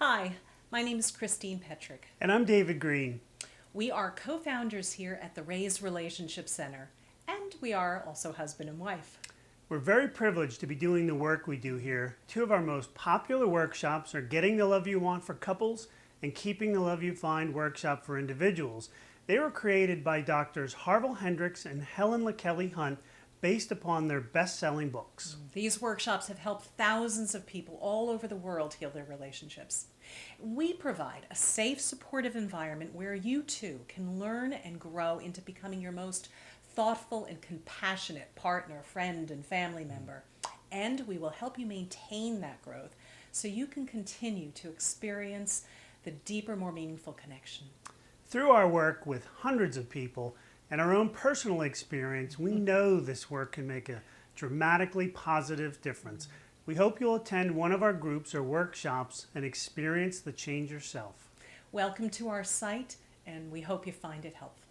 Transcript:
Hi, my name is Christine Petrick. And I'm David Green. We are co-founders here at the RAIS Relationship Center, and we are also husband and wife. We're very privileged to be doing the work we do here. Two of our most popular workshops are Getting the Love You Want for couples and Keeping the Love You Find workshop for individuals. They were created by doctors Harville, Hendrix, and Helen LaKelly Hunt based upon their best-selling books. These workshops have helped thousands of people all over the world heal their relationships. We provide a safe, supportive environment where you too can learn and grow into becoming your most thoughtful and compassionate partner, friend, and family member. And we will help you maintain that growth so you can continue to experience the deeper, more meaningful connection. Through our work with hundreds of people and our own personal experience, we know this work can make a dramatically positive difference. We hope you'll attend one of our groups or workshops and experience the change yourself. Welcome to our site, and we hope you find it helpful.